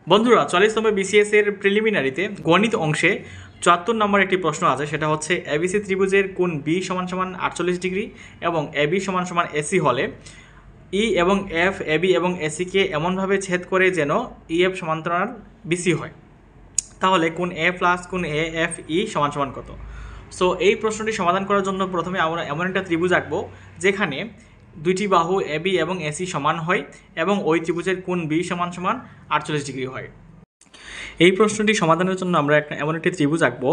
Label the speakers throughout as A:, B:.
A: বন্ধুরা 40তম বিসিএস এর প্রিলিমিনারিতে গণিত অংশে ৭৪ নম্বর একটি প্রশ্ন আছে, সেটা হচ্ছে এবিসি ত্রিভুজের কোণ বি সমান সমান ৪৮ ডিগ্রি এবং এবি সমান সমান এসি হলে ই এবং এফ এবি এবং এসিকে এমনভাবে ছেদ করে যেন ই এফ সমান্তরাল বিসি হয়। তাহলে কোণ এ প্লাস কোণ এ এফ ই সমান সমান কত? সো এই প্রশ্নটি সমাধান করার জন্য প্রথমে আমরা এমন একটা ত্রিভুজ আঁকবো যেখানে দুইটি বাহু এবি এবং এসি সমান হয় এবং ওই ত্রিভুজের কোণ বি সমান সমান ৪৮ ডিগ্রি হয়। এই প্রশ্নটি সমাধানের জন্য আমরা এমন একটি ত্রিভুজ আঁকবো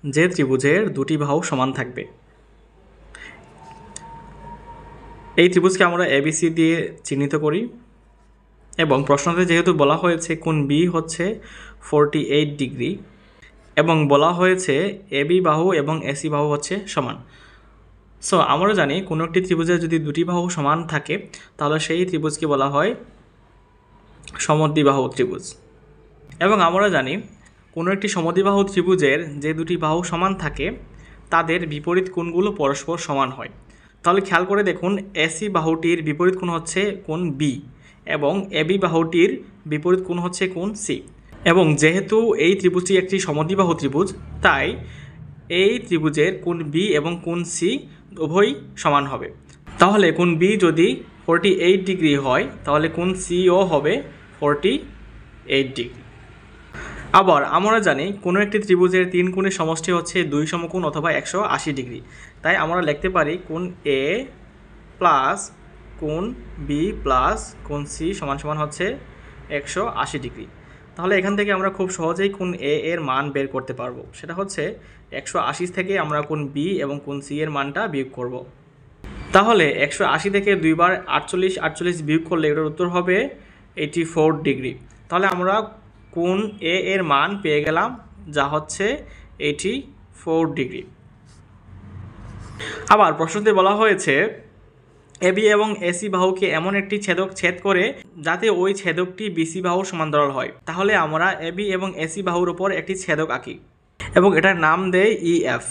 A: যে ত্রিভুজের দুটি বাহু সমান থাকবে। এই ত্রিভুজকে আমরা এবিসি দিয়ে চিহ্নিত করি এবং প্রশ্নতে যেহেতু বলা হয়েছে কোণ বি হচ্ছে 48 ডিগ্রি এবং বলা হয়েছে এবি বাহু এবং এসি বাহু হচ্ছে সমান। সো আমরা জানি কোনো একটি ত্রিভুজের যদি দুটি বাহু সমান থাকে তাহলে সেই ত্রিভুজকে বলা হয় সমদ্বিবাহু ত্রিভুজ। এবং আমরা জানি কোনো একটি সমদ্বিবাহু ত্রিভুজের যে দুটি বাহু সমান থাকে তাদের বিপরীত কোণগুলো পরস্পর সমান হয়। তাহলে খেয়াল করে দেখুন, এসি বাহুটির বিপরীত কোণ হচ্ছে কোণ বি এবং এবি বাহুটির বিপরীত কোণ হচ্ছে কোণ সি। এবং যেহেতু এই ত্রিভুজটি একটি সমদ্বিবাহু ত্রিভুজ, তাই এই ত্রিভুজের কোণ বি এবং কোণ সি উভয়ই সমান হবে। তাহলে কোণ বি যদি 48 ডিগ্রি হয় তাহলে কোণ সিও হবে 48 ডিগ্রি। আবার আমরা জানি কোনো একটি ত্রিভুজের তিন কোণের সমষ্টি হচ্ছে 2 সমকোণ অথবা 180 ডিগ্রি। তাই আমরা লিখতে পারি কোণ এ প্লাস কোণ বি প্লাস কোণ সি সমান সমান হচ্ছে 180 ডিগ্রি। তাহলে এখান থেকে আমরা খুব সহজেই কোণ এ এর মান বের করতে পারবো। সেটা হচ্ছে 180 থেকে আমরা কোণ বি এবং কোণ সি এর মানটা বিয়োগ করব। তাহলে 180 থেকে দুইবার 48 বিয়োগ করলে এটার উত্তর হবে 84 ডিগ্রি। তাহলে আমরা কোণ এ এর মান পেয়ে গেলাম, যা হচ্ছে 84 ডিগ্রি। আবার প্রশ্নতে বলা হয়েছে এবি এবং এসি বাহুকে এমন একটি ছেদক ছেদ করে যাতে ওই ছেদকটি বিসি বাহুর সমান্তরাল হয়। তাহলে আমরা এবি এবং এসি বাহুর উপর একটি ছেদক আঁকি এবং এটার নাম দেই ইএফ।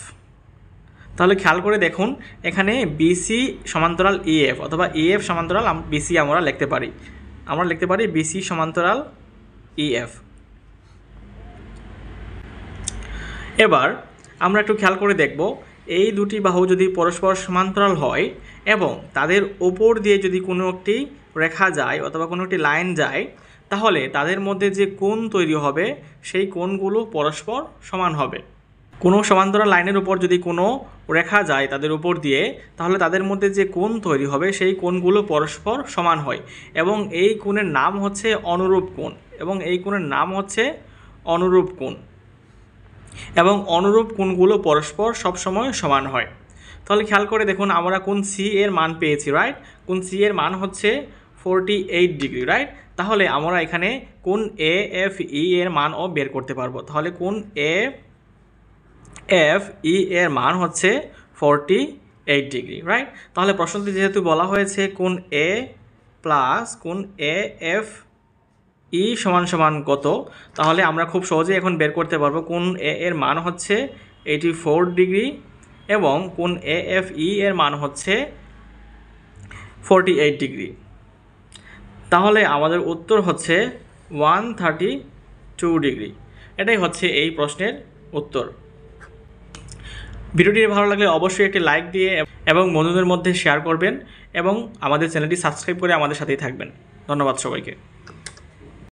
A: তাহলে খেয়াল করে দেখুন, এখানে বিসি সমান্তরাল ইএফ অথবা ইএফ সমান্তরাল বিসি আমরা লিখতে পারি বিসি সমান্তরাল ইএফ। এবার আমরা একটু খেয়াল করে দেখব, এই দুটি বাহু যদি পরস্পর সমান্তরাল হয় এবং তাদের ওপর দিয়ে যদি কোনো একটি রেখা যায় অথবা কোনো একটি লাইন যায়, তাহলে তাদের মধ্যে যে কোণ তৈরি হবে সেই কোণগুলো পরস্পর সমান হবে। কোনো সমান্তরাল লাইনের উপর যদি কোনো রেখা যায় তাদের উপর দিয়ে, তাহলে তাদের মধ্যে যে কোণ তৈরি হবে সেই কোণগুলো পরস্পর সমান হয় এবং এই কোণের নাম হচ্ছে অনুরূপ কোণ এবং অনুরূপ কোণগুলো পরস্পর সবসময় সমান হয়। তাহলে খেয়াল করে দেখুন, আমরা কোণ সি এর মান পেয়েছি, রাইট? কোণ সি এর মান হচ্ছে 48 ডিগ্রি, রাইট? তাহলে আমরা এখানে কোণ এ এফ ই এর মানও বের করতে পারবো। তাহলে কোণ এ এফ ই এর মান হচ্ছে 48 ডিগ্রি, রাইট? তাহলে প্রশ্নটি যেহেতু বলা হয়েছে কোণ এ প্লাস কোণ এ এফ ই সমান সমান কত, তাহলে আমরা খুব সহজেই এখন বের করতে পারবো কোণ এ এর মান হচ্ছে 84 ডিগ্রি এবং কোণ এ এফ ই এর মান হচ্ছে 48 ডিগ্রি। তাহলে আমাদের উত্তর হচ্ছে 132 ডিগ্রি। এটাই হচ্ছে এই প্রশ্নের উত্তর। ভিডিওটি ভালো লাগলে অবশ্যই একটি লাইক দিয়ে এবং বন্ধুদের মধ্যে শেয়ার করবেন এবং আমাদের চ্যানেলটি সাবস্ক্রাইব করে আমাদের সাথেই থাকবেন। ধন্যবাদ সবাইকে।